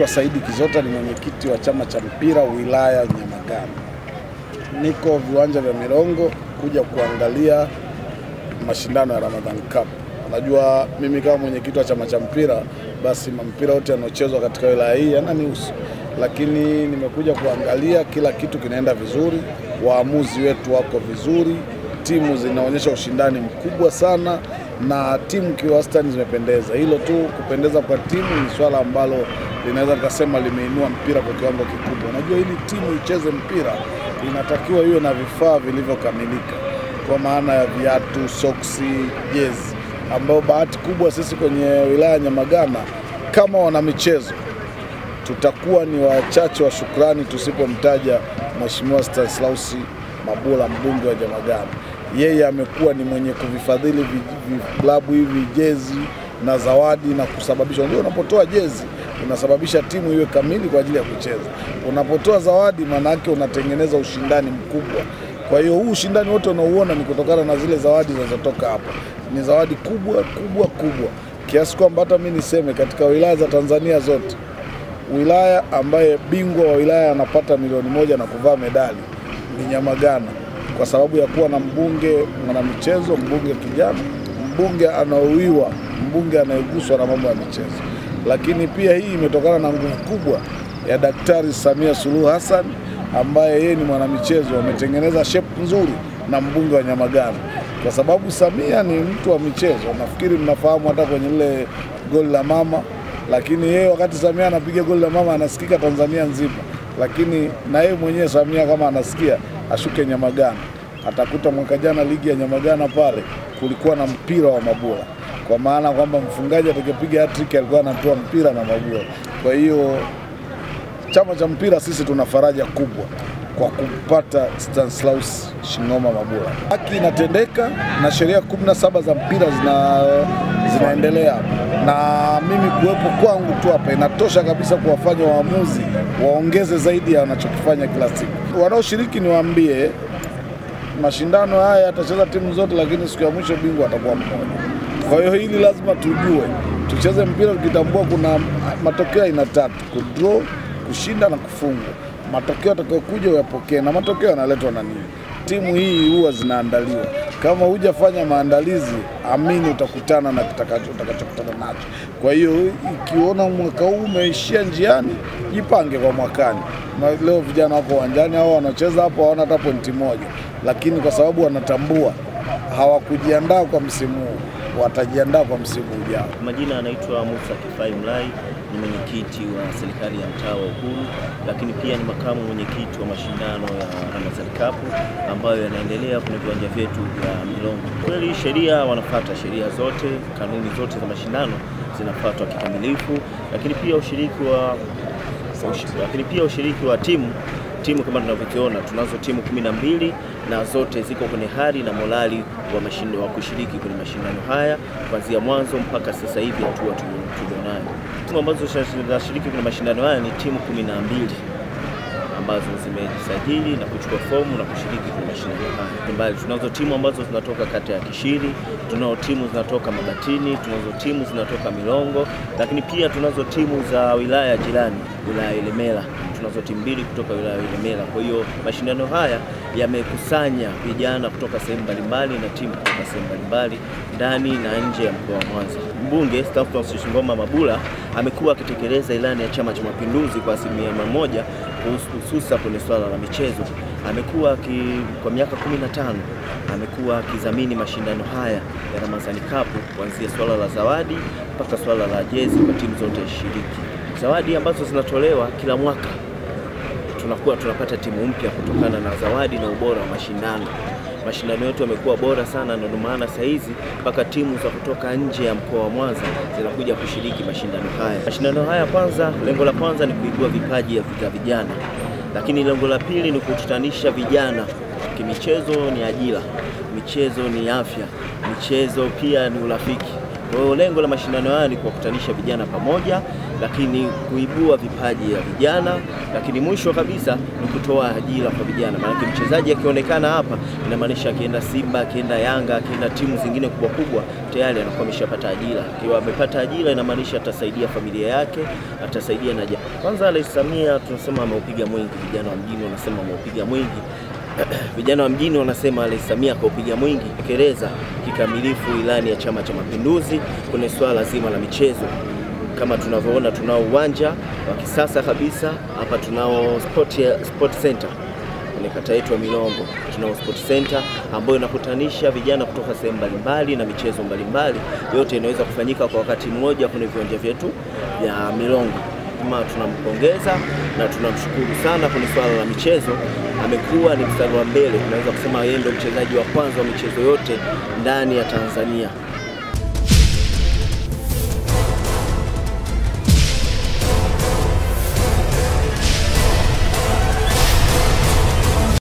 Naitwa Saidi Kizota, ni mwenyekiti wa chama cha mpira wilaya Nyamagana. Niko viwanja vya Mirongo kuja kuangalia mashindano ya Ramadhani Cup. Najua mimi kama mwenyekiti wa chama cha mpira, basi mpira wote unaochezwa katika wilaya hii yananihusu. Lakini nimekuja kuangalia kila kitu kinaenda vizuri, waamuzi wetu wako vizuri, timu zinaonyesha ushindani mkubwa sana na timu kiwastani zimependeza. Hilo tu, kupendeza kwa timu ni swala ambalo linaweza kusema limeinua mpira kwa kiwango kikubwa. Najua ili timu icheze mpira inatakiwa iwe na vifaa vilivyokamilika, kwa maana ya viatu, soksi, jezi, ambao bahati kubwa sisi kwenye wilaya Nyamagana kama wana michezo tutakuwa ni wachache wa shukrani tusipomtaja Mheshimiwa Stanislaus Mabula, mbunge wa Nyamagana. Yeye amekuwa ni mwenye kuvifadhili vilabu hivi jezi na zawadi na kusababisha, ndio unapotoa jezi unasababisha timu iwe kamili kwa ajili ya kucheza. Unapotoa zawadi maana yake unatengeneza ushindani mkubwa. Kwa hiyo huu ushindani wote unaouona ni kutokana na zile zawadi zinazotoka hapa. Ni zawadi kubwa kiasi kwamba hata mimi niseme katika wilaya za Tanzania zote, wilaya ambaye bingwa wa wilaya anapata milioni 1 na kuvaa medali ni Nyamagana, kwa sababu ya kuwa na mbunge mwanamichezo, mbunge kijana, mbunge anaowiwa, mbunge anayeguswa na mambo ya michezo. Lakini pia hii imetokana na nguvu kubwa ya Daktari Samia Suluhu Hassan, ambaye yeye ni mwanamichezo, ametengeneza shape nzuri na mbunge wa Nyamagana. Kwa sababu Samia ni mtu wa michezo, nafikiri mnafahamu hata kwenye ile goli la mama, lakini yeye wakati Samia anapiga goli la mama anasikika Tanzania nzima. Lakini na yeye mwenyewe Samia kama anasikia ashuke Nyamagana, atakuta mwaka jana ligi ya Nyamagana pale kulikuwa na mpira wa Mabula, kwa maana kwamba mfungaji atakayepiga hat-trick alikuwa anatoa mpira na Mabula. Kwa hiyo chama cha mpira sisi tuna faraja kubwa kwa kupata Stanislaus Shingoma Mabula. Haki inatendeka na sheria 17 za mpira zinaendelea, na mimi kuwepo kwangu tu hapa inatosha kabisa kuwafanya waamuzi waongeze zaidi ya wanachokifanya kila siku. Wanaoshiriki niwaambie, mashindano haya yatacheza timu zote, lakini siku ya mwisho bingwa atakuwa mmoja. Kwa hiyo hili lazima tujue, tucheze mpira tukitambua kuna matokeo aina 3: kudraw, kushinda na kufungwa. Matokeo atakayokuja uyapokee, na matokeo yanaletwa na nini? Timu hii huwa zinaandaliwa. Kama hujafanya maandalizi, amini utakutana na utakachokutana nacho. Kwa hiyo ikiona mwaka huu umeishia njiani, jipange kwa mwakani. Na leo vijana wako uwanjani, hao wanacheza hapo hawana hata pointi 1, lakini kwa sababu wanatambua hawakujiandaa kwa msimu huu, watajiandaa kwa msimu ujao. Majina anaitwa Musa Kifai Mlai, ni mwenyekiti wa serikali ya mtaa wa Uhuru, lakini pia ni makamu mwenyekiti wa mashindano ya Ramadhani Cup ambayo yanaendelea kwenye viwanja vyetu vya Mirongo. Kweli sheria wanafuata sheria zote, kanuni zote za mashindano zinafuatwa kikamilifu, lakini pia ushiriki wa timu kama tunavyoona, tunazo timu 12 na zote ziko kwenye hali na morali wa kushiriki kwenye mashindano haya kuanzia mwanzo mpaka sasa hivi hatua tulionayo. Timu ambazo zinashiriki kwenye mashindano haya ni timu 12 ambazo zimejisajili na kuchukua fomu na kushiriki kwenye mashindano haya. Mbali tunazo timu ambazo zinatoka kata ya Kishiri, tunao timu zinatoka Mabatini, tunazo timu zinatoka Mirongo, lakini pia tunazo timu za wilaya jirani, wilaya Ilemela. Tunazo timu 2 kutoka wilaya ya Ilemela. Kwa hiyo mashindano haya yamekusanya vijana kutoka sehemu mbalimbali na timu kutoka sehemu mbalimbali ndani na nje ya mkoa wa Mwanza. Mbunge Stanislaus Shingoma Mabula amekuwa akitekeleza ilani ya Chama cha Mapinduzi kwa 100% hususa kwenye swala la michezo. Amekuwa kwa miaka 15 amekuwa akidhamini mashindano haya ya Ramadhani Cup, kuanzia swala la zawadi mpaka swala la jezi kwa timu zote shiriki. Zawadi ambazo zinatolewa kila mwaka, tunapata timu mpya kutokana na zawadi na ubora wa mashindano. Mashindano yetu yamekuwa bora sana, na ndio maana sasa hizi mpaka timu za kutoka nje ya mkoa wa Mwanza zinakuja kushiriki mashindano haya. Mashindano haya lengo la kwanza ni kuibua vipaji vya vijana, lakini lengo la pili ni kukutanisha vijana. Kimichezo ni ajira, michezo ni afya, michezo pia ni urafiki. Kwa hiyo lengo la mashindano haya ni kuwakutanisha vijana pamoja, lakini kuibua vipaji ya vijana, lakini mwisho kabisa ni kutoa ajira kwa vijana. Maana mchezaji akionekana hapa inamaanisha akienda Simba, akienda Yanga, akienda timu zingine kubwa kubwa tayari anakuwa ameshapata ajira. Akiwa amepata ajira inamaanisha atasaidia familia yake, atasaidia na jamii. Kwanza Rais Samia tunasema ameupiga mwingi, vijana wa mjini wanasema ameupiga mwingi. Vijana wa mjini wanasema Rais Samia kaupiga mwingi, tekeleza kikamilifu ilani ya Chama cha Mapinduzi kwenye swala zima la michezo. Kama tunavyoona tunao uwanja wa kisasa kabisa hapa, tunao sport center kwenye kata yetu ya Milongo, tunao sport center ambayo inakutanisha vijana kutoka sehemu mbalimbali na michezo mbalimbali, yote inaweza kufanyika kwa wakati mmoja kwenye viwanja vyetu vya Milongo. Kama tunampongeza na tunamshukuru sana kwenye swala la michezo, amekuwa ni mstari wa mbele, tunaweza kusema yeye ndio mchezaji wa kwanza wa michezo yote ndani ya Tanzania.